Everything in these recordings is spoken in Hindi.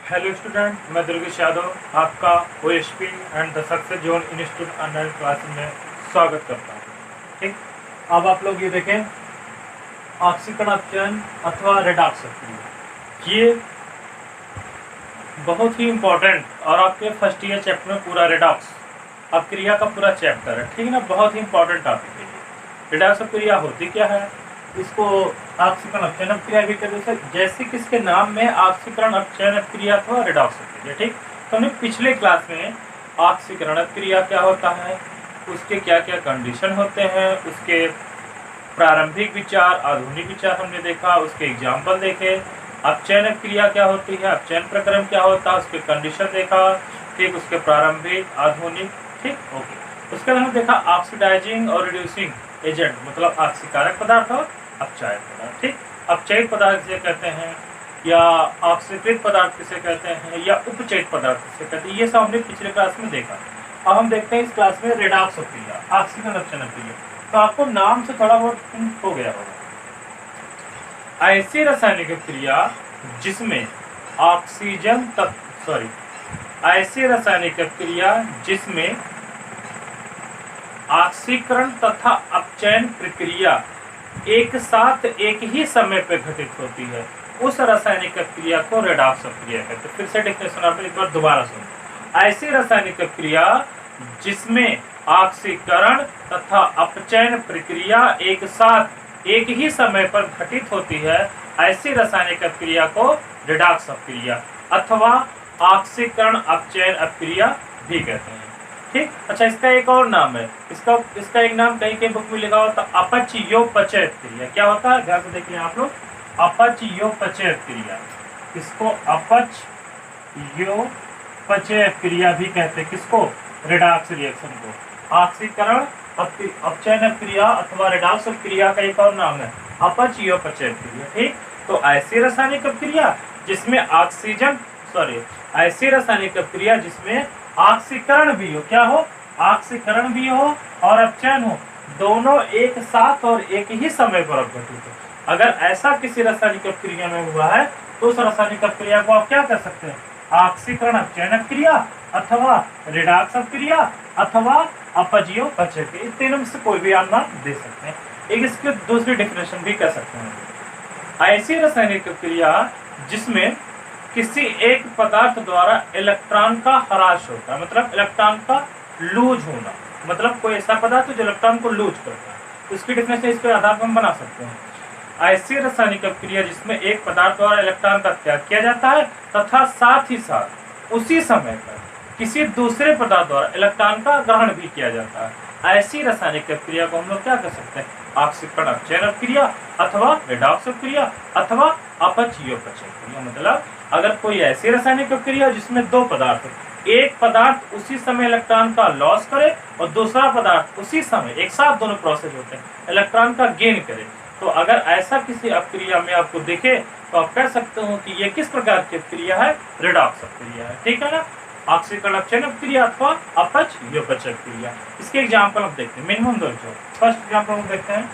हेलो स्टूडेंट, मैं दुर्गेश यादव आपका OSP and the success zone institute online class में स्वागत करता हूँ। ठीक, अब आप लोग ये देखें, ऑक्सीकरण अपचयन अथवा रेडॉक्स सक्रिय, ये बहुत ही इम्पोर्टेंट और आपके फर्स्ट ईयर चैप्टर में पूरा रेडॉक्स अपक्रिया का पूरा चैप्टर है। ठीक है ना, बहुत ही इंपॉर्टेंट टॉपिक है ये। रेडॉक्स अपक्रिया होती क्या है, इसको ऑक्सीकरण अपचयन अपक्रिया भी कहते हैं, जैसे कि इसके नाम में ऑक्सीकरण अपचयन अपक्रिया अथवा रेडॉक्स अपक्रिया। ठीक, तो हमने पिछले क्लास में ऑक्सीकरण अपक्रिया क्या होता है, उसके क्या क्या कंडीशन होते हैं, उसके प्रारंभिक विचार, आधुनिक विचार हमने देखा, उसके एग्जाम्पल देखे। अपचयन क्रिया क्या होती है, अपचयन प्रक्रम क्या होता है, उसके कंडीशन देखा। ठीक, उसके प्रारंभिक, आधुनिक। ठीक, ओके। उसके बाद हमने देखा ऑक्सीडाइजिंग और रिड्यूसिंग एजेंट, मतलब ऑक्सीकारक पदार्थ और अपचायक पदार्थ। ठीक, अपचयित पदार्थ किसे कहते हैं, या ऑक्सीकृत पदार्थ किसे कहते हैं, या उपचयित पदार्थ किसे कहते हैं, ये सब हमने पिछले क्लास में देखा। अब हम देखते हैं इस क्लास में रेडॉक्स अपक्रिया, ऑक्सीकरण अपचयन अपक्रिया। तो आपको नाम से थोड़ा बहुत हो गया होगा। ऐसी रासायनिक क्रिया जिसमें ऑक्सीजन ऐसी रासायनिक क्रिया जिसमें ऑक्सीकरण तथा अपचयन प्रक्रिया एक साथ एक ही समय पर घटित होती है, उस रासायनिक क्रिया को रेडॉक्स अपक्रिया कहते हैं। फिर से डेफिनेशन आप एक बार दोबारा सुनो। ऐसी रासायनिक क्रिया जिसमें ऑक्सीकरण तथा अपचयन प्रक्रिया एक साथ एक ही समय पर घटित होती है, ऐसी रासायनिक क्रिया को रेडॉक्स अपक्रिया अथवा ऑक्सीकरण अपचयन अपक्रिया भी कहते हैं। ठीक, अच्छा, इसका एक और नाम है, इसका एक नाम कहीं कहीं बुक में लिखा होता है अपचयोपचय क्रिया। क्या होता है, ध्यान से देखिए आप लोग, अपचयोपचय क्रिया। इसको अपचयोपचय क्रिया भी कहते हैं, किसको, रेडॉक्स रिएक्शन को। ऑक्सीकरण अपचयन क्रिया अथवा रेडॉक्स क्रिया का एक और नाम है अपचयोपचय क्रिया। ठीक, तो ऐसी रासायनिक क्रिया जिसमें ऐसी रासायनिक क्रिया जिसमें ऑक्सीकरण भी हो, क्या हो, ऑक्सीकरण भी हो और अपचयन हो, दोनों एक साथ और एक ही समय पर घटित हो। अगर ऐसा किसी रासायनिक क्रिया में हुआ है तो उस रासायनिक क्रिया को आप क्या कर सकते हैं, ऑक्सीकरण अपचयन क्रिया अथवा रेडॉक्स क्रिया अथवा अपचयोपचय क्रिया। इन तीनों में से कोई भी आप नाम दे सकते हैं। एक इसकी दूसरी डेफिनेशन भी कर सकते हैं, ऐसी रासायनिक क्रिया जिसमें किसी एक पदार्थ द्वारा इलेक्ट्रॉन का ह्रास होता है, मतलब इलेक्ट्रॉन का लूज होना, मतलब कोई ऐसा पदार्थ जो इलेक्ट्रॉन को लूज करता है, उसकी डेफिनेशन इसके आधार पर हम बना सकते हैं। ऐसी रासायनिक क्रिया जिसमें एक पदार्थ द्वारा इलेक्ट्रॉन का त्याग किया जाता है तथा साथ ही साथ उसी समय पर किसी दूसरे पदार्थ द्वारा इलेक्ट्रॉन का ग्रहण भी किया जाता है, ऐसी रासायनिक क्रिया को हम लोग क्या कर सकते हैं, ऑक्सीकरण अपचयन क्रिया अथवा रेडॉक्स क्रिया अथवा अपचयोपचय क्रिया। मतलब अगर कोई ऐसी रासायनिक क्रिया जिसमें दो पदार्थ, एक पदार्थ उसी समय इलेक्ट्रॉन का लॉस करे और दूसरा पदार्थ उसी समय, एक साथ दोनों प्रोसेस होते हैं, इलेक्ट्रॉन का गेन करे, तो अगर ऐसा किसी अपक्रिया में आपको दिखे तो आप कह सकते हो कि ये किस प्रकार की अपक्रिया है, रेडॉक्स अपक्रिया है। ठीक है ना, ऑक्सीकरण अपचयन अपक्रिया अथवा अपचयोपचय क्रिया। इसके एग्जांपल हम देखते हैं, मिनिमम दो। फर्स्ट एग्जांपल हम देखते हैं,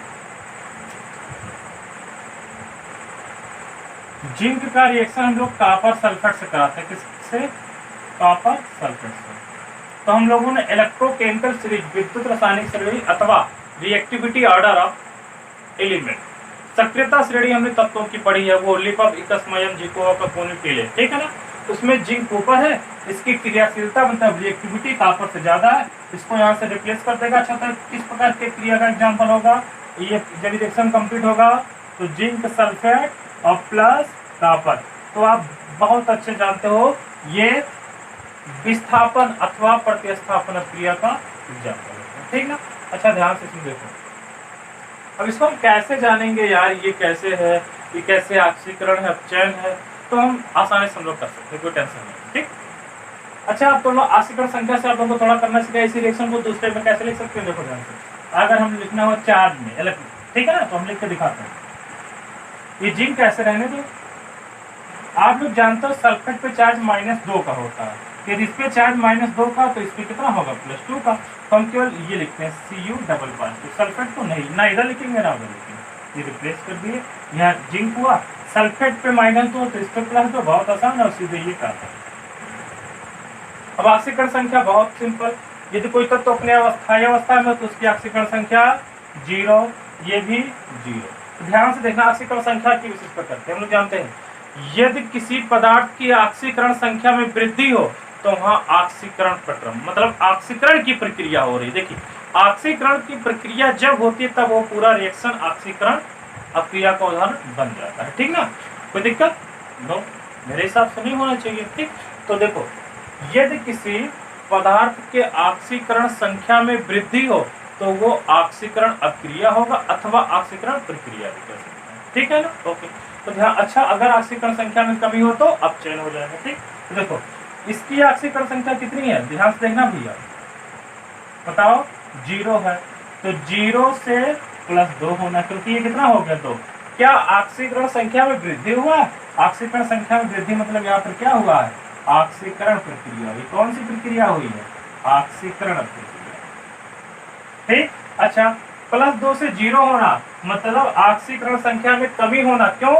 जिंक का रिएक्शन हम लोग कॉपर सल्फेट से कराते हैं, किससे, कॉपर सल्फेट से। तो हम लोगों ने इलेक्ट्रोकेमिकल सीरीज, विद्युत रासायनिक श्रेणी अथवा रिएक्टिविटी ऑर्डर ऑफ एलिमेंट, सक्रियता श्रेणी हमने तत्वों की पढ़ी है, वो लिपब, इकस्मयम, जिकोआ, कपोनी, पीले। ठीक है ना, उसमें जिंक ऊपर है, इसकी क्रियाशीलता मतलब रिएक्टिविटी कॉपर से ज्यादा है, इसको यहाँ से रिप्लेस कर देगा। अच्छा, तो किस प्रकार की क्रिया का एग्जाम्पल होगा, ये जब रिएक्शन कंप्लीट होगा तो जिंक सल्फेट और प्लस कॉपर, तो आप बहुत अच्छे जानते हो ये विस्थापन अथवा प्रतिस्थापन क्रिया का एग्जाम्पल है। ठीक ना, अच्छा ध्यान से सुन देखो। अब इसको हम कैसे जानेंगे यार, ये कैसे है, ये कैसे ऑक्सीकरण है, अपचयन है, तो हम आसानी से हम लोग कर सकते हैं, कोई टेंशन नहीं। ठीक, अच्छा, आप दोनों ऑक्सीकरण संख्या से आप लोगों को थोड़ा करना सीखा, इसी रिएक्शन को दूसरे में कैसे लिख सकते हैं, देखो ध्यान से। अगर हम लिखना हो चार्ज में इलेक्ट्रॉन, ठीक है ना, तो हम लिख के दिखाते हैं। ये जिंक कैसे रहने दो, आप लोग जानते हो सल्फेट पे चार्ज -2 का होता है, यदि इस पे चार्ज -2 का तो इस पे कितना होगा, +2 का। तो हम केवल ये लिखते हैं Cu++, सल्फेट को नहीं, ना इधर लिखेंगे ना उधर लिखेंगे, ये रिप्लेस कर दिए, यहाँ जिंक हुआ, सल्फेट पे -2 तो इस पे +2, बहुत आसान है और सीधे ये कार्बन। अब ऑक्सीकरण संख्या बहुत सिंपल, यदि कोई तत्व तो अपने अवस्थायी अवस्था में तो उसकी ऑक्सीकरण संख्या 0, ये भी 0। ध्यान से देखना, ऑक्सीकरण संख्या की विशेषता करते हैं हम लोग जानते हैं, यदि किसी पदार्थ की ऑक्सीकरण संख्या में वृद्धि हो तो वहां ऑक्सीकरण प्रक्रम मतलब ऑक्सीकरण की प्रक्रिया हो रही। देखिए, ऑक्सीकरण की प्रक्रिया जब होती है तब वो पूरा रिएक्शन ऑक्सीकरण अक्रिया का उदाहरण बन जाता है। ठीक ना, कोई दिक्कत? नो, मेरे हिसाब से नहीं होना चाहिए। ठीक, तो देखो, यदि किसी पदार्थ के ऑक्सीकरण संख्या में वृद्धि हो तो वो ऑक्सीकरण अक्रिया होगा अथवा ऑक्सीकरण प्रक्रिया भी कह सकते हैं। ठीक है ना, ओके। तो ध्यान, अच्छा, अगर ऑक्सीकरण संख्या में कमी हो तो अपचयन हो जाएगा। ठीक, तो देखो इसकी ऑक्सीकरण संख्या कितनी है, ध्यान से देखना भैया, बताओ, 0 है, तो 0 से +2 होना, क्योंकि ये कितना हो गया 2। क्या ऑक्सीकरण संख्या में वृद्धि हुआ? ऑक्सीकरण संख्या में वृद्धि मतलब यहाँ पर क्या हुआ है, ऑक्सीकरण प्रक्रिया। ये कौन सी प्रक्रिया हुई है, ऑक्सीकरण प्रक्रिया। ठीक, अच्छा, +2 से 0 होना मतलब ऑक्सीकरण संख्या में कमी होना। क्यों?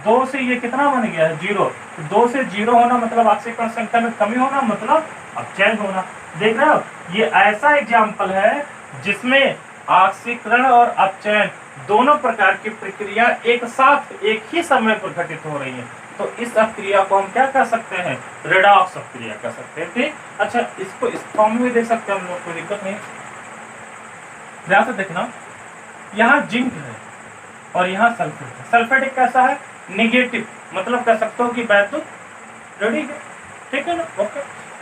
2 से ये कितना बन गया है, 0। 2 से 0 होना मतलब ऑक्सीकरण संख्या में कमी होना मतलब अपचयन होना। देख रहे हो, ये ऐसा एग्जाम्पल है जिसमें ऑक्सीकरण और अपचयन दोनों प्रकार की प्रक्रिया एक साथ एक ही समय पर घटित हो रही है। तो इस क्रिया को हम क्या कर सकते हैं, रेडॉक्स क्रिया कर सकते हैं। ठीक, अच्छा, इसको इस फॉर्म में देख सकते हैं हम लोग, कोई दिक्कत नहीं। ध्यान से देखना, यहाँ जिंक है और यहाँ सल्फेट है। सल्फेट एक कैसा है, निगेटिव, मतलब कह सकते हो कि वैद्युत ऋणी है। ठीक है ना, ओके।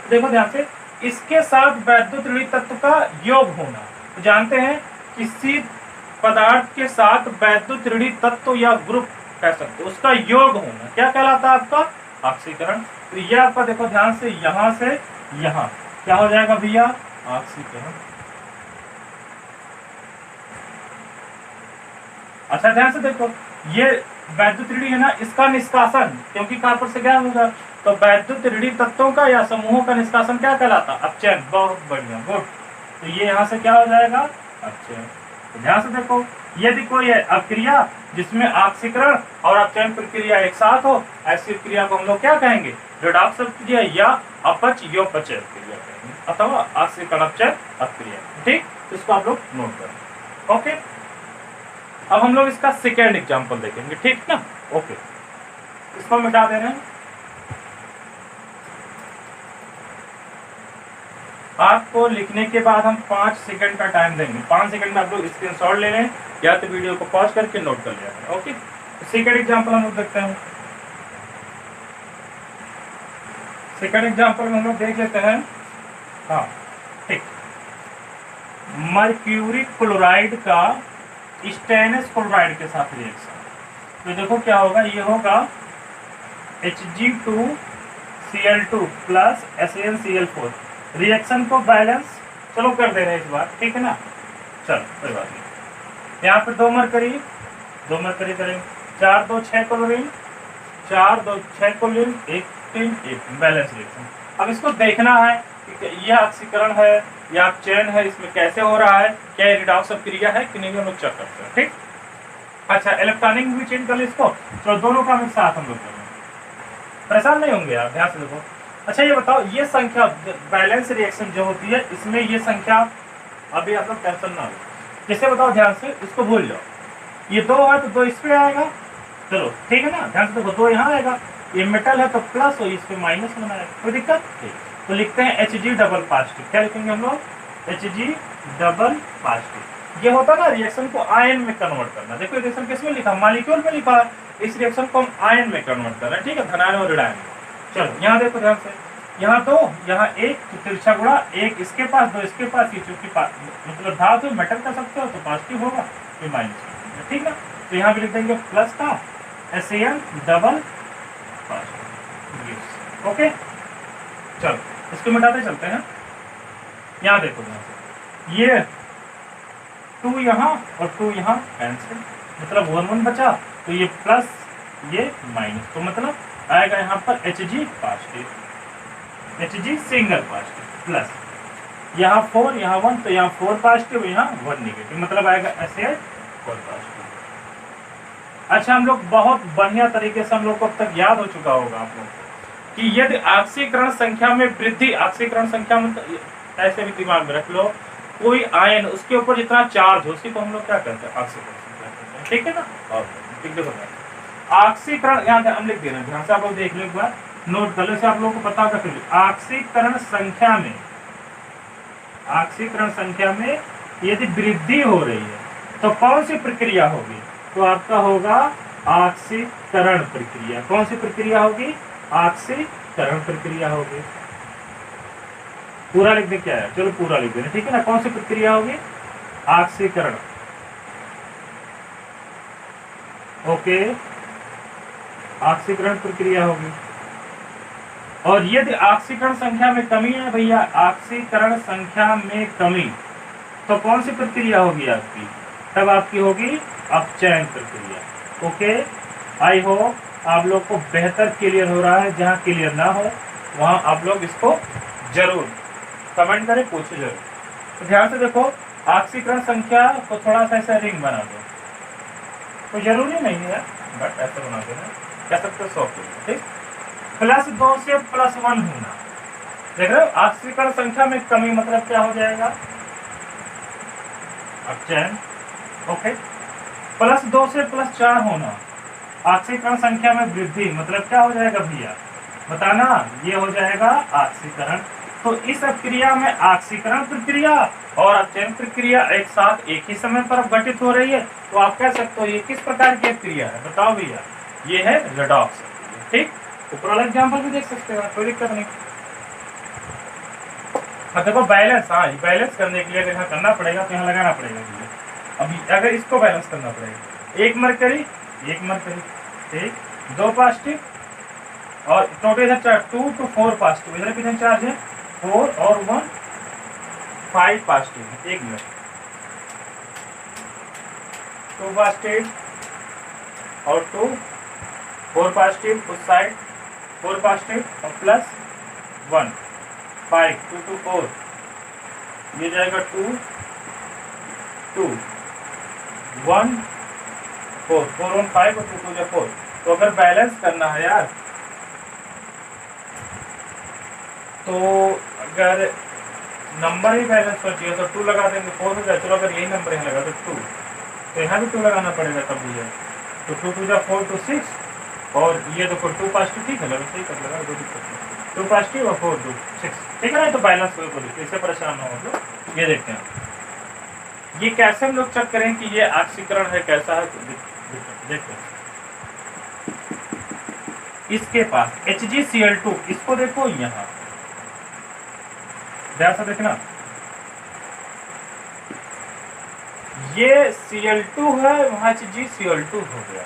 देखो ध्यान से, इसके साथ वैद्युत ऋणी तत्व का योग होना, तो जानते हैं किसी पदार्थ के साथ वैद्युत ऋणी तत्व या ग्रुप कह सकते हो उसका योग होना क्या कहलाता है, आपका ऑक्सीकरण। तो ये आपका देखो ध्यान से, यहां से यहां क्या हो जाएगा भैया, ऑक्सीकरण। अच्छा, ध्यान से देखो, ये वैद्युत ऋणी है ना, इसका निष्कासन, क्योंकि कॉपर से क्या होगा, तो वैद्युत ऋणी तत्वों का या समूहों का निष्कासन क्या कहलाता, अपचयन। बहुत बढ़िया, गुड। तो ये यहाँ से क्या हो जाएगा, अपचयन। तो ध्यान से देखो, यदि कोई अपक्रिया जिसमें ऑक्सीकरण और अपचयन प्रक्रिया एक साथ हो, ऐसी क्रिया को हम लोग क्या कहेंगे, रेडॉक्स क्रिया या अपचयोपचय क्रिया कहेंगे, अथवा ऑक्सीकरण अपचयन अक्रिया। ठीक, इसको आप लोग नोट करें। ओके, अब हम लोग इसका सेकेंड एग्जाम्पल देखेंगे। ठीक ना, ओके, इसको मिटा दे रहे हैं। आपको लिखने के बाद हम 5 सेकंड का टाइम देंगे। 5 सेकंड में आप लोग स्क्रीनशॉट ले लें या तो वीडियो को पॉज करके नोट कर लिया। ओके, सेकंड एग्जांपल हम लोग देखते हैं। सेकंड एग्जांपल में हम लोग देख लेते हैं। हाँ, ठीक, मर्क्यूरी क्लोराइड का स्टेनलेस क्लोराइड के साथ रिएक्शन। तो देखो क्या होगा, ये होगा Hg2Cl2 प्लस SaNCl4। रिएक्शन को बैलेंस चलो कर दे रहे हैं इस बार। ठीक है ना, चलो कोई बात नहीं। यहाँ पे 2 मरकरी करेंगे, 4 2 6 क्लोरीन, 4 2 6 क्लोरीन, 1 3 1 बैलेंस रिएक्शन। अब इसको देखना है कि यह ऑक्सीकरण है या अपचयन है, इसमें कैसे हो रहा है, क्या रिडॉक्स क्रिया है कि नहीं, हम लोग चेक करते हैं। ठीक, अच्छा, इलेक्ट्रॉनिक भी चेंज कर लो इसको, तो दोनों का एक साथ हम लोग करेंगे, परेशान नहीं होंगे आप, ध्यान से देखो। अच्छा, ये बताओ, ये संख्या बैलेंस रिएक्शन जो होती है इसमें ये संख्या, अभी आप लोग टेंशन ना लो, जैसे बताओ ध्यान से, इसको भूल जाओ। ये 2 है तो 2 इस पे आएगा, चलो ठीक है ना, ध्यान से देखो, 2 यहाँ आएगा, ये मेटल है तो प्लस और इस पे माइनस होना है, कोई दिक्कत। ठीक, तो लिखते हैं Hg डबल पॉजिटिव। क्या लिखेंगे हम लोग, Hg डबल पॉजिटिव। ये होता है ना रिएक्शन को आयन में कन्वर्ट करना। देखो रिएक्शन किसमें लिखा, मॉलिक्यूल में लिखा है, इस रिएक्शन को हम आयन में कन्वर्ट कर रहे हैं। ठीक है, धनायन और ऋणायन। चलो यहाँ देखो ध्यान से, यहाँ 2 यहाँ 1, तो तिरछा गुणा 1 इसके पास 2 इसके पास, ये चूंकि मतलब धातु मेटल कर सकते हो तो पॉजिटिव होगा, ये माइनस। ठीक ना, तो यहाँ भी लिख देंगे प्लस का SaN डबल पॉजिटिव। ओके, चलो इसको मिटाते चलते हैं। यहाँ देखो ये 2 यहाँ और 2 यहाँ कैंसिल, मतलब 1 1 बचा, तो ये प्लस ये माइनस, तो मतलब आएगा यहाँ पर Hg positive, Hg single positive, plus यहाँ 4 यहाँ 1, तो यहाँ 4 पॉजिटिव यहाँ 1 नेगेटिव, मतलब आएगा SA 4 पॉजिटिव। अच्छा, हम लोग बहुत बढ़िया तरीके से हम लोग को अब तक याद हो चुका होगा आप लोग कि यदि ऑक्सीकरण संख्या में वृद्धि, ऑक्सीकरण संख्या में ऐसे भी दिमाग में रख लो, कोई आयन उसके ऊपर जितना चार्ज हो उसी को हम लोग क्या कहते हैं, ऑक्सीकरण संख्या कहते हैं, ठीक है ना। और ठीक देखो ऑक्सीकरण, यहाँ हम लिख दे रहे हैं, ध्यान से आप लोग देख लो एक बार, नोट कर लो, से आप लोगों को पता होगा फिर। ऑक्सीकरण संख्या में, ऑक्सीकरण संख्या में यदि वृद्धि हो रही है तो कौन सी प्रक्रिया होगी, तो आपका होगा ऑक्सीकरण प्रक्रिया। कौन सी प्रक्रिया होगी, ऑक्सीकरण प्रक्रिया होगी। पूरा लिख दे क्या है, चलो पूरा लिख देना, ठीक है ना। कौन सी प्रक्रिया होगी, ऑक्सीकरण, ओके, ऑक्सीकरण प्रक्रिया होगी। और यदि ऑक्सीकरण संख्या में कमी है भैया, ऑक्सीकरण संख्या में कमी, तो कौन सी प्रक्रिया होगी आपकी, तब आपकी होगी अपचयन प्रक्रिया। ओके, आई होप आप लोग को बेहतर क्लियर हो रहा है। जहां क्लियर ना हो वहां आप लोग इसको जरूर कमेंट करें, पूछे जरूर। तो ध्यान से देखो, ऑक्सीकरण संख्या को थोड़ा सा ऐसा रिंग बना दो, तो जरूरी नहीं है बट ऐसा बना देना, कह सकते हो 100, ठीक। +2 से +1 होना, देख रहे हो, ऑक्सीकरण संख्या में कमी मतलब क्या हो जाएगा, अपचयन। ओके, +2 से +4 होना, ऑक्सीकरण संख्या में वृद्धि मतलब क्या हो जाएगा भैया, बताना, ये हो जाएगा ऑक्सीकरण। तो इस क्रिया में ऑक्सीकरण प्रक्रिया और अपचयन प्रक्रिया एक साथ एक ही समय पर घटित हो रही है, तो आप कह सकते हो ये किस प्रकार की क्रिया है, बताओ भैया, ये है रेडॉक्स, ठीक। ऊपर वाला एग्जाम्पल भी देख सकते हो, कोई दिक्कत नहीं। अब देखो बैलेंस, हाँ बैलेंस करने के लिए अगर यहाँ करना पड़ेगा तो यहाँ लगाना पड़ेगा भैया। अभी अगर इसको बैलेंस करना पड़ेगा, 1 मरकरी 1 मरकरी, ठीक, 2 पॉजिटिव और टोटल इधर 2 to 4 पॉजिटिव, इधर कितने चार्ज है, 4 और 1 5 पॉजिटिव है। 1 मिनट, 2 पॉजिटिव और 2 4 पॉजिटिव, उस साइड 4 पॉजिटिव और +1 5 2 to 4, ये जाएगा 2 2 1 4 4 1 5 और 2 2 जा 4। तो अगर बैलेंस करना है यार, तो अगर नंबर ही बैलेंस हो चाहिए तो 2 लगा देंगे, 4 हो जाए। चलो अगर यही नंबर यहाँ लगा तो 2, तो यहाँ भी 2 लगाना पड़ेगा तब भी है, तो 2 2 जा 4 2 6, और ये देखो 2 पॉजिटिव, ठीक है, लगा सही कर लगा, 2 पॉजिटिव और 4 2 6, ठीक है ना। तो बैलेंस हो, इससे परेशान हो तो ये देखते हैं, ये कैसे हम लोग चेक करें कि ये ऑक्सीकरण है कैसा है, तो देखो इसके पास HgCl2, इसको देखो यहाँ ध्यान से देखना, ये Cl2 है, वहां HgCl2 हो गया।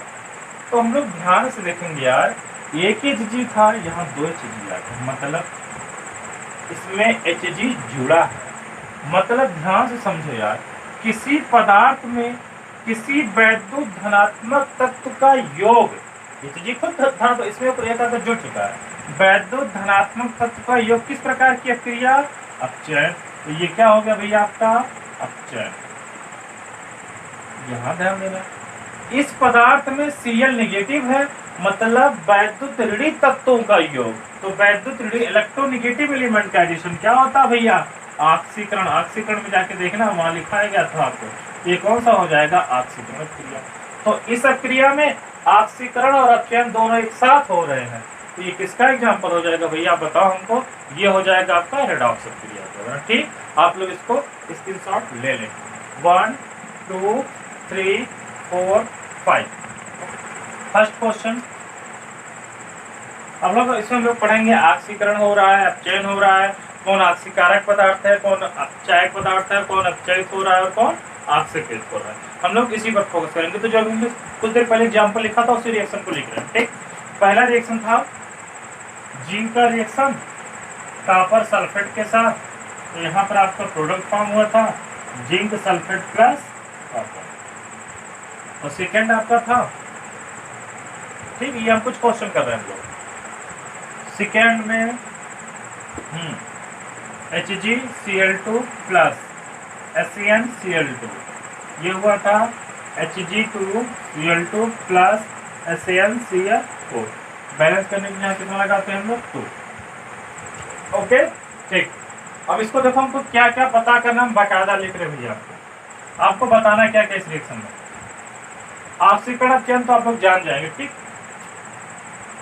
तो हम लोग ध्यान से देखेंगे यार, एक ही Hg था, यहाँ 2 Hg आ गए, मतलब इसमें Hg जुड़ा है। मतलब ध्यान से समझो यार, किसी पदार्थ में किसी वैद्युत धनात्मक तत्व का योग, Hg खुद था तो इसमें तो जुड़ चुका है, वैद्युत धनात्मक तत्व का योग किस प्रकार की क्रिया, अपचयन। तो ये क्या हो गया भैया आपका अपचयन। यहां ध्यान देना, इस पदार्थ में Cl नेगेटिव है, मतलब वैद्युत ऋणी तत्वों का योग। तो वैद्युत ऋणी इलेक्ट्रोनेगेटिव एलिमेंट का एडिशन क्या होता है भैया, ऑक्सीकरण। ऑक्सीकरण में जाके देखना, वहां लिखा गया था आपको, ये कौन सा हो जाएगा, ऑक्सीकरण क्रिया। तो इस क्रिया में ऑक्सीकरण और अपचयन दोनों एक साथ हो रहे हैं, तो ये किसका एग्जाम्पल हो जाएगा भैया, बताओ हमको। ये हो जाएगा आपका रेडॉक्स क्रिया, ठीक। आप लोग इसको स्क्रीनशॉट ले लें। 1 2 3 4 5, फर्स्ट क्वेश्चन। अब लोग इसमें हम लोग पढ़ेंगे ऑक्सीकरण हो रहा है, अपचयन हो रहा है, कौन ऑक्सीकारक पदार्थ है, कौन अपचायक पदार्थ है, कौन अपचयित हो रहा है और कौन ऑक्सीकृत हो रहा है। हम लोग इसी पर फोकस करेंगे। तो जब हमने कुछ देर पहले एग्जाम्पल लिखा था उसी रिएक्शन को लिख रहे हैं, ठीक। पहला रिएक्शन था जिंक का रिएक्शन कॉपर सल्फेट के साथ, तो यहाँ पर आपका प्रोडक्ट फॉर्म हुआ था जिंक सल्फेट प्लस कॉपर, और सेकेंड आपका था, ठीक, ये हम कुछ क्वेश्चन कर रहे हैं हम लोग। सेकेंड में HgCl2 प्लस HCnCl2, ये हुआ था Hg2Cl2 प्लस HCl4। बैलेंस करने के लिए यहाँ कितना लगाते हैं हम लोग 2। ओके ठीक। अब इसको देखो हमको क्या क्या पता करना, हम बाकायदा लिख रहे भैया आपको बताना क्या क्या इस रिएक्शन में। ऑक्सीकरण अपचयन तो आप लोग जान जाएंगे, ठीक।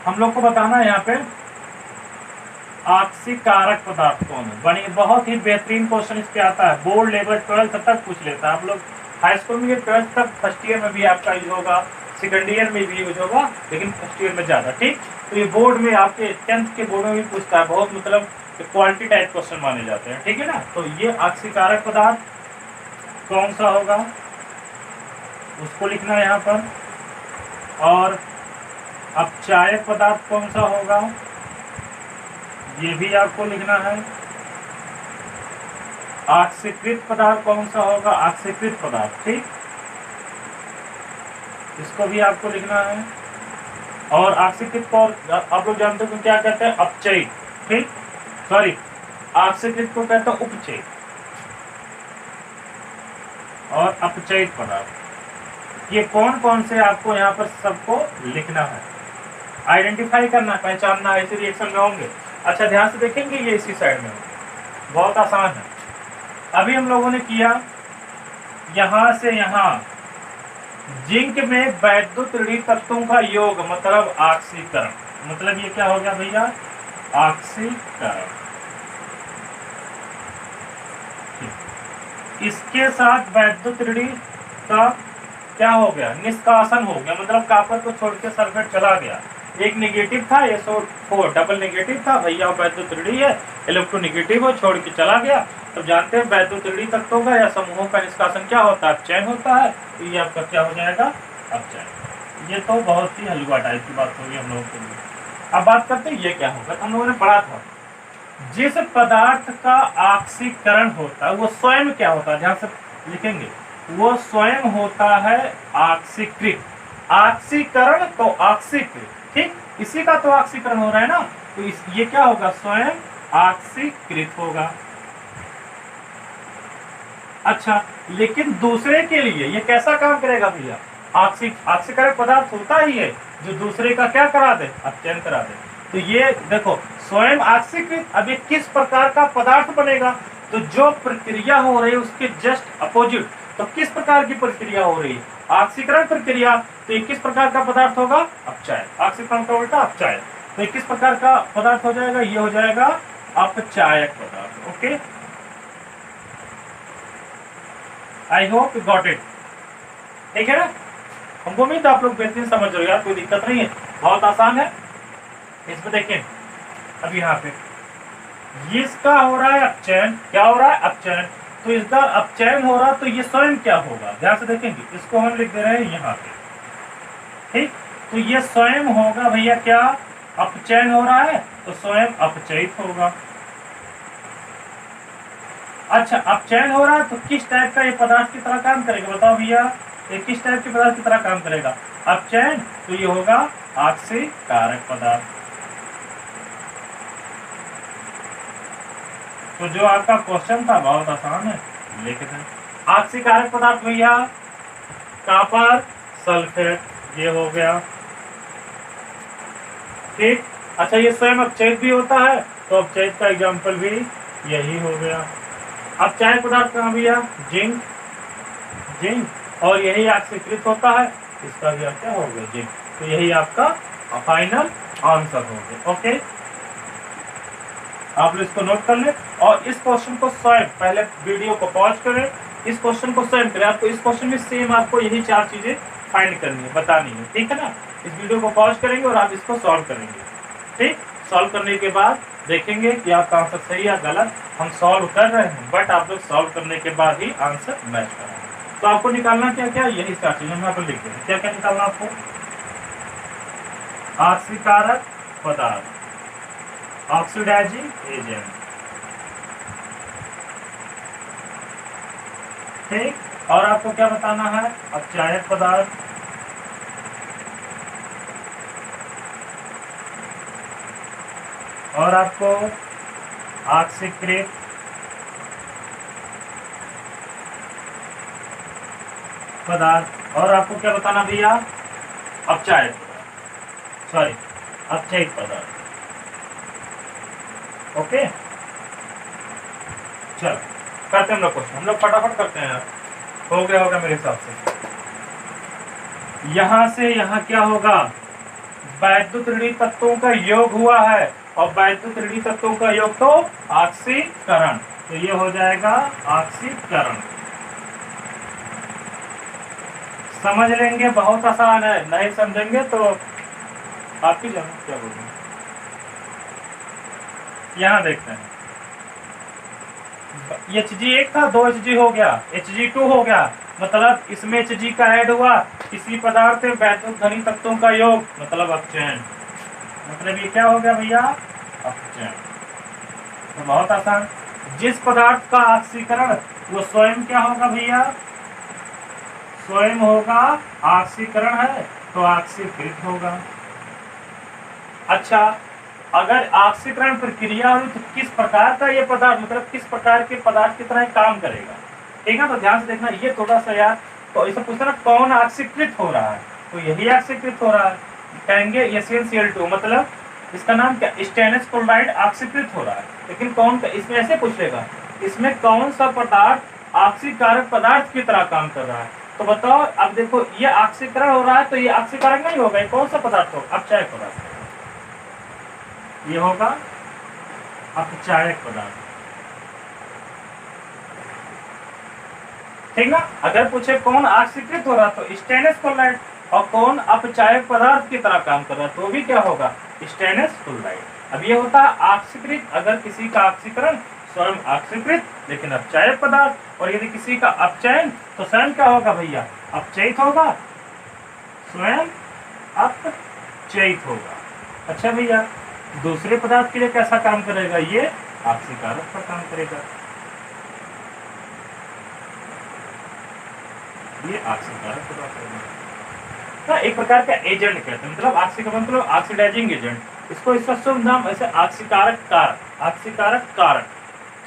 हम लोग को बताना है यहाँ पे ऑक्सीकारक पदार्थ कौन है। बनी बहुत ही बेहतरीन क्वेश्चन इस पे आता है, बोर्ड लेवल 12th तक पूछ लेता है। आप लोग हाई स्कूल में 12th तक, फर्स्ट ईयर में भी आपका यूज होगा, सेकेंड ईयर में भी यूज होगा, लेकिन फर्स्ट ईयर में ज्यादा, ठीक। तो ये बोर्ड में आपके 10th के बोर्ड में भी पूछता है, बहुत मतलब क्वालिटी टाइप क्वेश्चन माने जाते हैं, ठीक है ना। तो ये ऑक्सीकारक पदार्थ कौन सा होगा उसको लिखना है यहाँ पर। और अपचायक पदार्थ कौन सा होगा ये भी आपको लिखना है। ऑक्सीकृत पदार्थ कौन सा होगा, ऑक्सीकृत पदार्थ, ठीक, इसको भी आपको लिखना है। और ऑक्सीकृत को आप लोग जानते हो क्या कहते हैं, अपचयित, ठीक, सॉरी ऑक्सीकृत को कहते हैं उपचयित और अपचयित पदार्थ। ये कौन कौन से आपको यहाँ पर सबको लिखना है, आइडेंटिफाई करना, पहचानना, ऐसे रिएक्शन में होंगे। अच्छा ध्यान से देखेंगे, ये इसी साइड में होगा, बहुत आसान है। अभी हम लोगों ने किया यहां से यहां जिंक में वैद्युत ऋणात्मक तत्वों का योग, मतलब ऑक्सीकरण, मतलब ये क्या हो गया भैया, ऑक्सीकरण। इसके साथ वैद्युत ऋणात्मक का क्या हो गया, निष्कासन हो गया, मतलब कॉपर को छोड़ के सल्फेट चला गया। एक नेगेटिव था, SO4 डबल नेगेटिव था, भैया वैद्युत ऋणात्मक है, इलेक्ट्रोनेगेटिव हो, छोड़ के चला गया। तो जानते हैं वैद्युत ऋणात्मक तत्वों का या समूहों का निष्कासन क्या होता है, अपचयन होता है। तो ये आपका क्या हो जाएगा, अपचयन। ये तो बहुत ही हलवा टाइप की बात होगी हम लोगों के लिए। अब बात करते हैं ये क्या होगा, तो हम लोगों ने पढ़ा था जिस पदार्थ का ऑक्सीकरण होता है वो स्वयं क्या होता है, ध्यान से लिखेंगे, वो स्वयं होता है ऑक्सीकृत। ऑक्सीकरण तो ऑक्सीकृत, ठीक, इसी का तो ऑक्सीकरण हो रहा है ना, तो ये क्या होगा, स्वयं ऑक्सीकृत होगा। अच्छा, लेकिन दूसरे के लिए ये कैसा काम करेगा भैया, ऑक्सीकरण पदार्थ होता ही है जो दूसरे का क्या करा दे, अपचयन करा दे। तो ये देखो स्वयं ऑक्सीकृत, अब ये किस प्रकार का पदार्थ बनेगा, तो जो प्रक्रिया हो रही है उसके जस्ट अपोजिट। तो किस प्रकार की प्रक्रिया हो रही है, ऑक्सीकरण प्रक्रिया, तो ये किस प्रकार का पदार्थ होगा, अपचायक। ऑक्सीकरण का उल्टा अपचायक, तो ये किस प्रकार का पदार्थ हो जाएगा, ये हो जाएगा अपचायक पदार्थ। Okay, I hope you got it, ठीक है ना। हमको उम्मीद है आप लोग बेहतरीन समझ रहे हो यार, कोई दिक्कत नहीं है, बहुत आसान है। इसमें देखें अब यहाँ पे इसका हो रहा है अपचयन, क्या हो रहा है, अपचयन। तो इसका अपचयन हो रहा तो ये स्वयं क्या होगा, ध्यान से देखेंगे, इसको हम लिख दे रहे हैं यहाँ पे, ठीक। तो ये स्वयं होगा भैया क्या, अपचयन हो रहा है तो स्वयं अपचयित होगा। अच्छा, अपचयन हो रहा है तो किस टाइप का ये पदार्थ की तरह काम करेगा, बताओ भैया, ये किस टाइप के पदार्थ की तरह काम करेगा, अपचयन, तो ये होगा ऑक्सीकारक पदार्थ। तो जो आपका क्वेश्चन था बहुत आसान है, लिख दें ऑक्सीकारक पदार्थ भैया, कॉपर सल्फेट, ये हो गया, ठीक। अच्छा, ये स्वयं अपचयित भी होता है, तो अपचयित का एग्जाम्पल भी यही हो गया। अपचायक पदार्थ कहाँ भैया, जिंक, जिंक, और यही ऑक्सीकृत होता है, इसका भी क्या हो गया, जिंक। तो यही आपका फाइनल आंसर हो गया। ओके, आप लोग इसको नोट कर ले और इस क्वेश्चन को स्वयं, पहले वीडियो को पॉज करें, इस क्वेश्चन को स्वयं करें। आपको इस क्वेश्चन में सेम आपको यही 4 चीजें फाइंड करनी है, बतानी है, ठीक है ना। इस वीडियो को पॉज करेंगे और आप इसको सॉल्व करेंगे, ठीक। सॉल्व करने के बाद देखेंगे कि आपका आंसर सही या गलत। हम सॉल्व कर रहे हैं, बट आप लोग सॉल्व करने के बाद ही आंसर मैच करेंगे। तो आपको निकालना क्या क्या, यही 4 चीजें हम यहाँ पर लिख देंगे। क्या क्या निकालना आपको, ऑक्सीकारक पदार्थ, ऑक्सीडाइजिंग एजेंट, ठीक, और आपको क्या बताना है, अपचायक पदार्थ, और आपको ऑक्सीकृत पदार्थ, और आपको क्या बताना भैया, अपचायक पदार्थ, सॉरी अपचयित पदार्थ। ओके चलो करते हैं हम लोग क्वेश्चन, हम लोग फटाफट करते हैं यार, हो गया होगा मेरे हिसाब से। यहां से यहां क्या होगा, वैद्युत ऋणात्मक तत्वों का योग हुआ है, और वैद्युत ऋणात्मक तत्वों का योग तो ऑक्सीकरण, तो ये हो जाएगा ऑक्सीकरण। समझ लेंगे, बहुत आसान है, नहीं समझेंगे तो आपकी जान क्या बोलूं। यहां देखते हैं, Hg1 था, 2 Hg हो गया, Hg2 हो गया, मतलब इसमें Hg का ऐड हुआ, किसी पदार्थ में वैद्युत धनी तत्वों का योग, मतलब अपचयन, मतलब ये क्या हो गया भैया, अपचयन। तो बहुत आसान, जिस पदार्थ का ऑक्सीकरण वो स्वयं क्या होगा भैया, स्वयं होगा ऑक्सीकरण है तो ऑक्सीकृत होगा। अच्छा, अगर ऑक्सीकरण प्रक्रिया हुई तो किस प्रकार का ये पदार्थ, मतलब किस प्रकार के पदार्थ की तरह काम करेगा, ठीक है। तो ध्यान से देखना, ये थोड़ा सा यार, तो इसे पूछना ना कौन ऑक्सीकृत हो रहा है, तो यही ऑक्सीकृत हो रहा है, कहेंगे SnCl2, मतलब इसका नाम क्या, स्टेनलेस क्लोराइड ऑक्सीकृत हो रहा है। लेकिन कौन, इसमें ऐसे पूछेगा, इसमें कौन सा पदार्थ ऑक्सीकारक पदार्थ की तरह काम कर रहा है, तो बताओ। अब देखो ये ऑक्सीकरण हो रहा है तो ये ऑक्सीकारक नहीं होगा, ये कौन सा पदार्थ होगा, अपचायक पदार्थ, ये होगा अपचायक पदार्थ, ठीक ना। अगर पूछे कौन ऑक्सीकृत हो रहा तो स्टेनलेस क्लोराइड, और कौन अपचायक पदार्थ की तरह काम कर रहा है तो भी क्या होगा, स्टेनलेस क्लोराइड। अब ये होता है ऑक्सीकृत, अगर किसी का ऑक्सीकरण स्वयं ऑक्सीकृत लेकिन अपचायक पदार्थ, और यदि किसी का अपचयन तो स्वयं क्या होगा भैया, अपचयित होगा, स्वयं अपचयित होगा। अच्छा भैया, दूसरे पदार्थ के लिए कैसा काम करेगा, ये ऑक्सीकारक का काम करेगा, ये ऑक्सीकारक पदार्थ है, एक प्रकार का एजेंट कहते हैं, मतलब ऑक्सीकरण मतलब ऑक्सीडाइजिंग एजेंट, इसको इसका शुभ नाम ऐसे ऑक्सीकारक कारक, ऑक्सीकारक कारक,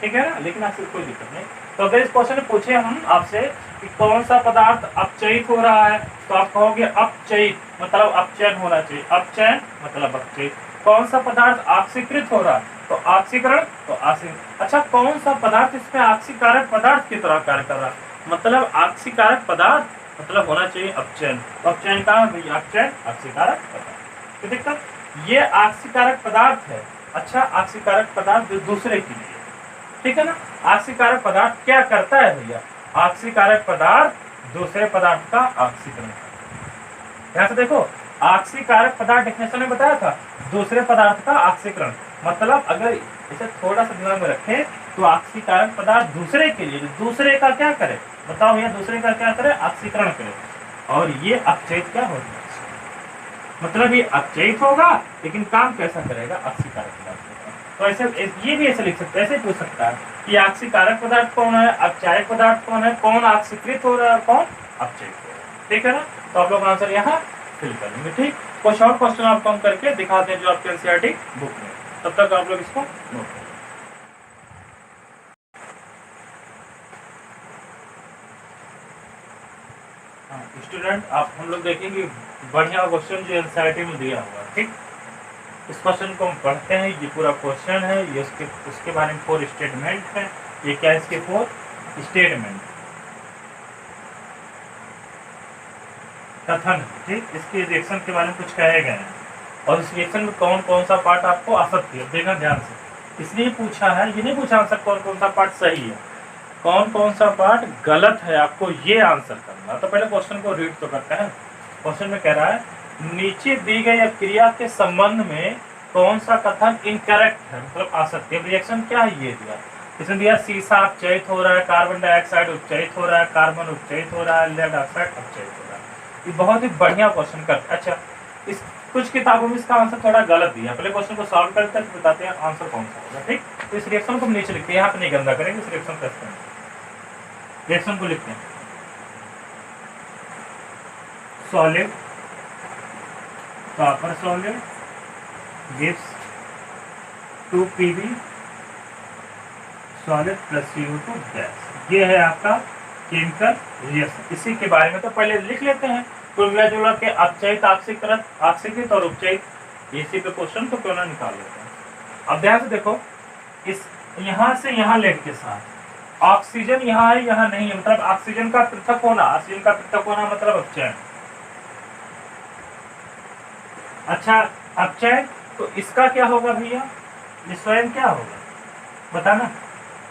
ठीक है ना। लेकिन आपसे कोई दिक्कत नहीं। तो अगर इस क्वेश्चन में पूछे हम आपसे कि कौन सा पदार्थ अपचयित हो रहा है, तो आप कहोगे अपचयित, मतलब अपचयन होना चाहिए, अपचयन मतलब अपचयित। कौन सा पदार्थ ऑक्सीकृत हो रहा है, तो ऑक्सीकरण तो ऑक्सीकरण। अच्छा, कौन सा पदार्थ इसमें ऑक्सीकारक पदार्थ की तरह कार्य कर रहा है, मतलब ऑक्सीकारक पदार्थ मतलब होना चाहिए अपचयन, तो अपचयन कहाँ है, अपचयन ऑक्सीकारक पदार्थ। तो दिक्कत, ये ऑक्सीकारक पदार्थ है। अच्छा, ऑक्सीकारक पदार्थ दूसरे के लिए, ठीक है ना। ऑक्सीकारक पदार्थ क्या करता है भैया, ऑक्सीकारक पदार्थ दूसरे पदार्थ का ऑक्सीकरण करता है। यहाँ से देखो, ऑक्सीकारक पदार्थ डेफिनेशन में बताया था, दूसरे पदार्थ का ऑक्सीकरण, मतलब अगर इसे थोड़ा सा दिमाग में रखें तो ऑक्सीकारक पदार्थ दूसरे के लिए, दूसरे का क्या करे, बताओ भैया, दूसरे का क्या करे, ऑक्सीकरण करे, और ये अपचयित क्या होगा, मतलब ये अपचयित होगा लेकिन काम कैसा करेगा, ऑक्सीकारक पदार्थ। तो ऐसे ये भी ऐसे लिख सकते हैं, ऐसे पूछ सकता है कि ऑक्सीकारक पदार्थ कौन है, अपचायक पदार्थ कौन है, कौन ऑक्सीकृत हो रहा है, कौन अपचयित हो रहा है, ठीक है ना। तो आप लोग आंसर यहाँ फिल करेंगे, ठीक। कुछ और क्वेश्चन आपको हम करके दिखाते हैं जो आपके एनसीईआरटी बुक में, तब तक आप लोग इसको नोट करें। स्टूडेंट, आप हम लोग देखेंगे बढ़िया क्वेश्चन जो एनसीईआरटी में दिया हुआ है, ठीक। इस क्वेश्चन को हम पढ़ते हैं, ये पूरा क्वेश्चन है, ये उसके बारे में 4 स्टेटमेंट है, ये क्या है, इसके 4 स्टेटमेंट कथन, ठीक। इसके रिएक्शन के बारे में कुछ कहे गए हैं, और इस रिएक्शन में कौन कौन सा पार्ट आपको असत्य है, देखना ध्यान से। इसलिए पूछा है, ये नहीं पूछा आंसर कौन कौन सा पार्ट सही है, कौन कौन सा पार्ट गलत है, आपको ये आंसर करना। तो पहले क्वेश्चन को रीड तो करते हैं। क्वेश्चन में कह रहा है, नीचे दी गई क्रिया के संबंध में कौन सा कथन इनकरेक्ट है, मतलब असत्य। रिएक्शन क्या है ये दिया, इसमें दिया सीसा अपचयित हो रहा है, कार्बन डाइऑक्साइड उपचयित हो रहा है, कार्बन उपचयित हो रहा है, लेड ऑक्साइड अपचयित हो रहा है। ये बहुत ही बढ़िया क्वेश्चन करते। अच्छा, इस कुछ किताबों में इसका आंसर थोड़ा गलत दिया, पहले क्वेश्चन को सॉल्व करते हैं, बताते हैं आंसर कौन सा होगा, ठीक। तो इस रिएक्शन को नीचे लिखते हैं, यहाँ पे नहीं गंदा करेंगे, इस रिएक्शन को करते हैं, रिएक्शन को लिखते हैं। Solid copper solid gives 2 Pb solid plus CO2 gas. ये है आपका केमिकल रिएक्शन, इसी के बारे में तो पहले लिख लेते हैं। कुल मिला जुला के अपचयित, ऑक्सीकरण, ऑक्सीकृत और उपचयित, इसी पे क्वेश्चन तो क्यों ना निकाल लेते हैं। अब ध्यान से देखो, इस यहाँ से यहाँ लेड के साथ ऑक्सीजन यहाँ है यहाँ नहीं है, मतलब ऑक्सीजन का पृथक होना, ऑक्सीजन का पृथक होना मतलब अपचयन। अच्छा अपचयन, तो इसका क्या होगा भैया, ये स्वयं क्या होगा बताना।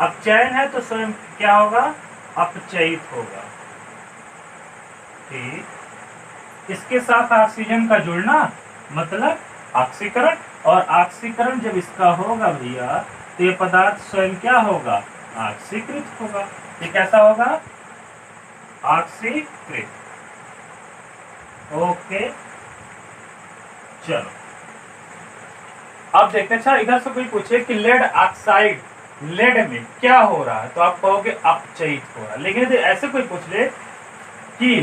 अपचयन है तो स्वयं क्या होगा, अपचयित होगा। ठीक, इसके साथ ऑक्सीजन का जुड़ना मतलब ऑक्सीकरण, और ऑक्सीकरण जब इसका होगा भैया तो ये पदार्थ स्वयं क्या होगा, ऑक्सीकृत होगा। ये कैसा होगा, ऑक्सीकृत। ओके चलो अब देखते हैं। अच्छा इधर से कोई पूछे कि लेड ऑक्साइड, लेड में क्या हो रहा है, तो आप कहोगे अपचयित हो रहा है। लेकिन यदि ऐसे कोई पूछ ले कि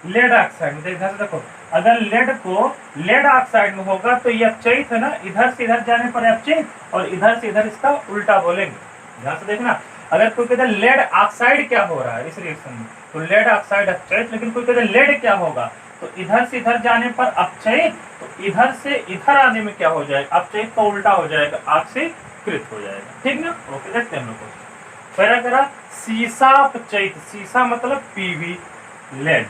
लेड ऑक्साइड में, इधर से देखो, अगर लेड को लेड ऑक्साइड में होगा तो ये अपचयित है ना, इधर से इधर जाने पर अपचयित, और इधर से इधर इसका उल्टा बोलेंगे। ध्यान से देखना, अगर कोई कहता है लेड ऑक्साइड क्या हो रहा है इस रिएक्शन में, तो लेड ऑक्साइड अपचयित, लेकिन कोई कहता है लेड क्या होगा, तो इधर से इधर जाने पर अपचयित, तो इधर से इधर आने में क्या हो जाएगा, अपचयित का उल्टा हो जाएगा, ऑक्सीकृत हो जाएगा। ठीक ना, ओके देखते हैं हम लोग को। पहला करा सीसा अपचयित, सीसा मतलब पीवी, लेड,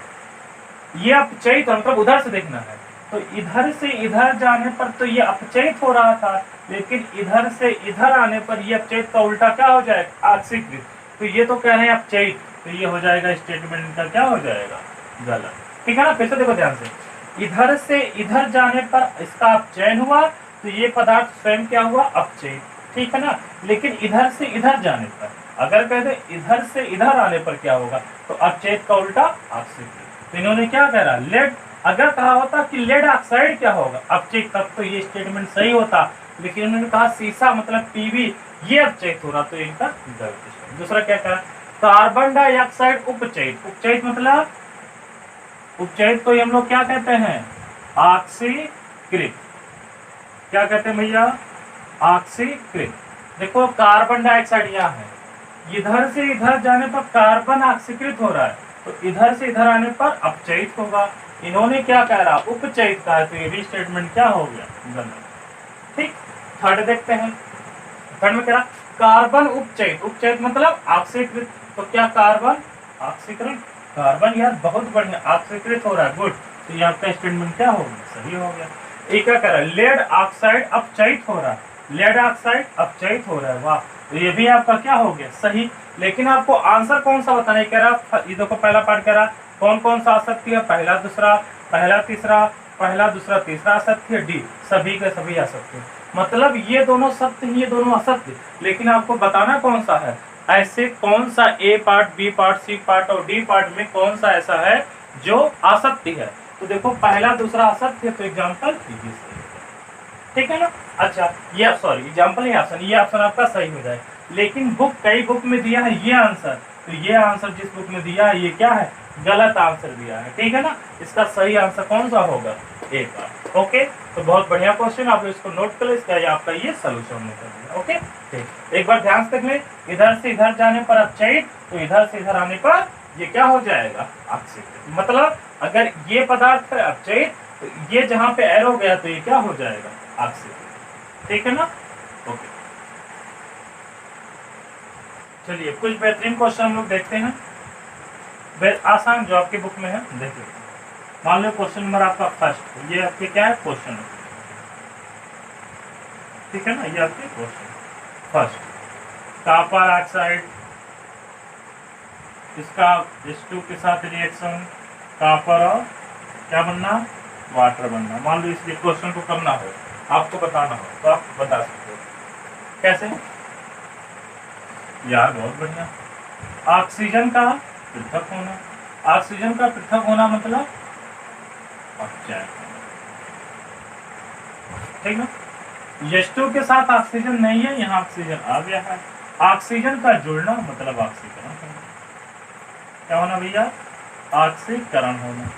ये अपचयित मतलब उधर से देखना है, तो इधर से इधर जाने पर तो ये अपचयित हो रहा था, लेकिन इधर से इधर आने पर ये अपचयित का उल्टा क्या हो जाएगा, ऑक्सीकृत। तो ये तो कह रहे हैं अपचयित, तो ये हो जाएगा स्टेटमेंट का क्या हो जाएगा, गलत। ठीक है ना, फिर से देखो ध्यान से, इधर से इधर जाने पर इसका अपचयन हुआ, तो ये पदार्थ स्वयं क्या हुआ, अपचयित। ठीक है ना, लेकिन इधर से इधर जाने पर, अगर कहते इधर से इधर आने पर क्या होगा, तो अपचयित का उल्टा ऑक्सीकृत। तो इन्होंने क्या कह रहा, लेड, अगर कहा होता कि लेड ऑक्साइड क्या होगा, अपचयित, तब तो ये स्टेटमेंट सही होता, लेकिन उन्होंने कहा सीसा मतलब पीवी, ये अपचयित हो रहा, तो इनका गलत। दूसरा क्या कहा, कार्बन डाइऑक्साइड उपचयित, उपचयित मतलब उपचयित को हम लोग क्या कहते हैं, ऑक्सीकृत। क्या कहते हैं भैया, ऑक्सीकृत। देखो कार्बन डाइऑक्साइड यहाँ है, इधर से इधर जाने पर कार्बन ऑक्सीकृत हो रहा है, तो इधर से इधर आने पर अपचयित होगा। इन्होंने क्या कह रहा, उपचयित कहा है, तो ये भी स्टेटमेंट क्या हो गया, गलत। ठीक, थर्ड देखते हैं। थर्ड में कह रहा कार्बन उपचयित, उपचयित मतलब ऑक्सीकृत, तो क्या कार्बन ऑक्सीकरण, कार्बन यार बहुत बढ़िया ऑक्सीकृत हो रहा है, गुड। तो ये आपका स्टेटमेंट क्या हो गया, सही हो गया। एक क्या कह रहा है, लेड ऑक्साइड अपचयित हो रहा है, लेड ऑक्साइड अपचयित हो रहा है, वाह, तो ये भी आपका क्या हो गया, सही। लेकिन आपको आंसर कौन सा बताना है, कह रहा ये देखो पहला पार्ट कह रहा कौन कौन सा असत्य है, पहला दूसरा, पहला तीसरा, पहला दूसरा तीसरा असत्य, डी सभी के सभी असत्य, मतलब ये दोनों सत्य, ये दोनों असत्य, लेकिन आपको बताना कौन सा है, ऐसे कौन सा A part, B part, C part और डी पार्ट में कौन सा ऐसा है जो असत्य है। तो देखो पहला दूसरा असत्य, तो एग्जाम्पल ये, ठीक है ना। अच्छा ये सॉरी एग्जाम्पल नहीं ऑप्शन, ये ऑप्शन आपका सही हो जाए, लेकिन बुक कई बुक में दिया है ये आंसर, तो ये आंसर जिस बुक में दिया है ये क्या है, गलत आंसर दिया है। ठीक है ना, इसका सही आंसर कौन सा होगा, ए पार्ट। ओके, तो बहुत बढ़िया क्वेश्चन, आप इसको नोट कर लो, इसका आपका ये सोल्यूशन निकल गया। ओके ठीक, एक बार ध्यान से देख ले, इधर से इधर जाने पर अपचयित, तो इधर से इधर आने पर ये क्या हो जाएगा, ऑक्सीकृत। मतलब अगर ये पदार्थ है अपचयित, तो ये जहां पे एरो गया तो ये क्या हो जाएगा, ऑक्सीकृत। ठीक है ना, ओके। चलिए कुछ बेहतरीन क्वेश्चन हम लोग देखते हैं, आसान जो आपकी बुक में है देखिए। मान लो क्वेश्चन नंबर आपका फर्स्ट, ये आपके क्या है क्वेश्चन, ठीक है ना, ये आपके क्वेश्चन फर्स्ट, कॉपर ऑक्साइड, इसका H2 के साथ रिएक्शन, कॉपर और क्या बनना, वाटर बनना। मान लो इस क्वेश्चन को करना हो, आपको बताना हो, तो आप बता सकते हो कैसे यार, बहुत बढ़िया। ऑक्सीजन का पृथक होना, ऑक्सीजन का पृथक होना मतलब अपचयन, ठीक ना। H2 के साथ ऑक्सीजन नहीं है, यहाँ ऑक्सीजन आ गया है, ऑक्सीजन का जुड़ना मतलब ऑक्सीकरण होना। क्या होना भैया, ऑक्सीकरण होना,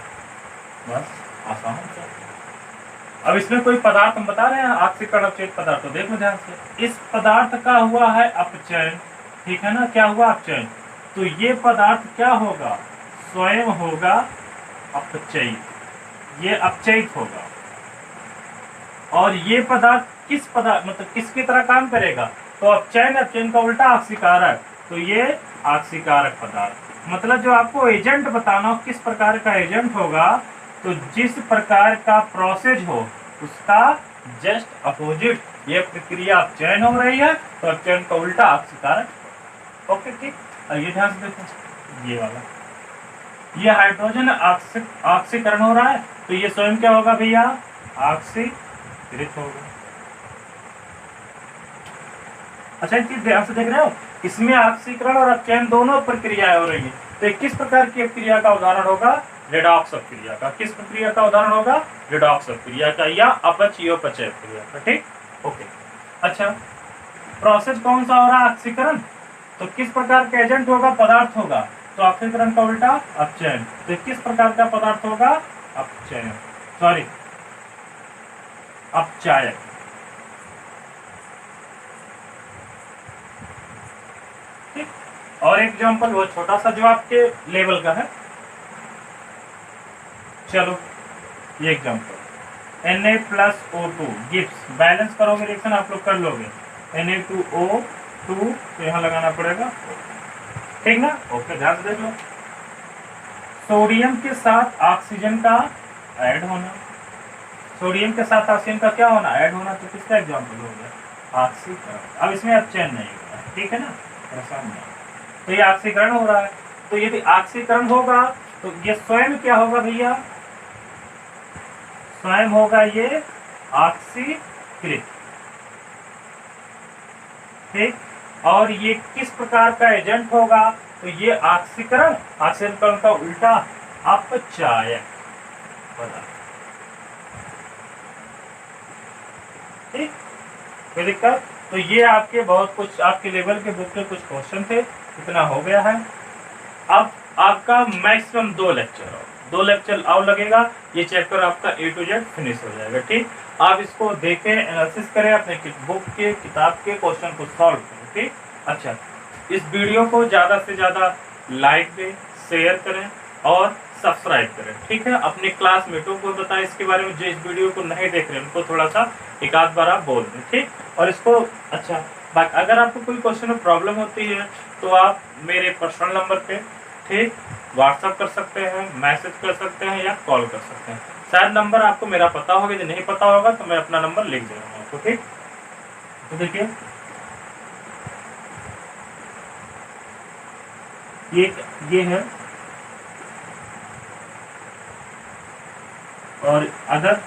बस आसान है। अब इसमें कोई पदार्थ हम बता रहे हैं ऑक्सीकरण अपचयित पदार्थ, तो देखो ध्यान से, इस पदार्थ का हुआ है अपचयन, ठीक है ना, क्या हुआ अपचयन, तो ये पदार्थ क्या होगा, स्वयं होगा अपचयित, ये अपचयित होगा। और ये पदार्थ किस पदार्थ मतलब किसकी तरह काम करेगा, तो अपचयन, अपचयन का उल्टा ऑक्सीकारक, तो ये ऑक्सीकारक पदार्थ। मतलब जो आपको एजेंट बताना हो किस प्रकार का एजेंट होगा, तो जिस प्रकार का प्रोसेस हो उसका जस्ट अपोजिट ये प्रक्रिया अपचयन हो रही है, तो अपचयन का उल्टा ऑक्सीकारक। ओके ठीक, ये ध्यान से देखो, ये वाला ये हाइड्रोजन ऑक्सीकरण हो रहा है, तो ये स्वयं क्या होगा भैया, ऑक्सीकृत होगा। अच्छा एक चीज ध्यान से देख रहे हो, इसमें ऑक्सीकरण और अपचयन दोनों प्रक्रियाएं हो रही है, तो ये किस प्रकार की अपक्रिया का उदाहरण होगा, रेडॉक्स अपक्रिया का। किस प्रक्रिया का उदाहरण होगा, रेडॉक्स अपक्रिया का या अपचयोपचय अपक्रिया का। ठीक ओके। अच्छा प्रोसेस कौन सा हो रहा है, ऑक्सीकरण, तो किस प्रकार का एजेंट होगा, पदार्थ होगा, तो ऑक्सीकरण का उल्टा अपचयन, तो किस प्रकार का पदार्थ होगा, अपचयन, सॉरी अपचायक। ठीक, और एग्जांपल वो छोटा सा जो आपके लेवल का है, चलो ये एग्जांपल Na+O2 गिब्स, बैलेंस करोगे रिएक्शन आप लोग कर लोगे, Na2O2 तो यहाँ लगाना पड़ेगा, ठीक ना। ओके ध्यान से देख लो, सोडियम के साथ ऑक्सीजन का ऐड होना, सोडियम के साथ ऑक्सीजन का क्या होना, ऐड होना, तो किसका एग्जांपल हो गया, ऑक्सीकरण। अब इसमें अपचयन नहीं होगा, ठीक है ना, परेशान नहीं, तो ये ऑक्सीकरण हो रहा है। तो यदि ऑक्सीकरण होगा तो ये स्वयं क्या होगा भैया, स्वयं होगा ये ऑक्सीकृत। ठीक, और ये किस प्रकार का एजेंट होगा, तो ये ऑक्सीकरण, ऑक्सीकरण का उल्टा अपचायक पदार्थ। ठीक, कोई दिक्कत, तो ये आपके बहुत कुछ आपके लेवल के बुक में कुछ क्वेश्चन थे, इतना हो गया है। अब आपका मैक्सिमम 2 लेक्चर और लगेगा, ये चैप्टर आपका A to Z फिनिश हो जाएगा। ठीक, आप इसको देखें, एनालिसिस करें, अपने बुक के किताब के क्वेश्चन को सॉल्व करें। ठीक, अच्छा इस वीडियो को ज़्यादा से ज़्यादा लाइक दें, शेयर करें और सब्सक्राइब करें। ठीक है, अपने क्लासमेटों को बताएं इसके बारे में, जो इस वीडियो को नहीं देख रहे उनको थोड़ा सा एक आध बार आप बोल दें। ठीक, और इसको अच्छा बात, अगर आपको कोई क्वेश्चन में प्रॉब्लम होती है तो आप मेरे पर्सनल नंबर पे ठीक व्हाट्सअप कर सकते हैं, मैसेज कर सकते हैं या कॉल कर सकते हैं। शायद नंबर आपको मेरा पता होगा, यदि नहीं पता होगा तो मैं अपना नंबर लिख दे रहा हूँ आपको। ठीक, तो देखिए ये है, और अगर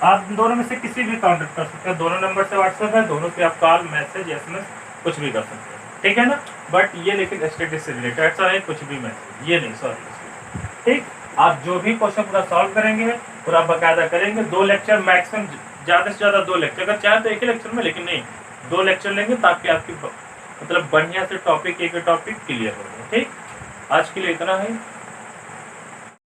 आप दोनों में से किसी भी कांटेक्ट कर सकते हैं, दोनों नंबर से व्हाट्सएप है, दोनों पे आप कॉल, मैसेज, एसएमएस कुछ भी कर सकते हैं। ठीक है ना, बट ये लेकिन स्टेटिस्टिक्स से रिलेटेड ऐसा है, कुछ भी मैसेज ये नहीं, सॉरी। ठीक, आप जो भी क्वेश्चन पूरा सॉल्व करेंगे, पूरा बाकायदा करेंगे, 2 लेक्चर मैक्सिमम, ज़्यादा से ज़्यादा 2 लेक्चर, अगर चाहे तो एक ही लेक्चर में, लेकिन नहीं 2 लेक्चर लेंगे ताकि आपकी मतलब बढ़िया से टॉपिक एक टॉपिक क्लियर हो जाए। ठीक, आज के लिए इतना है।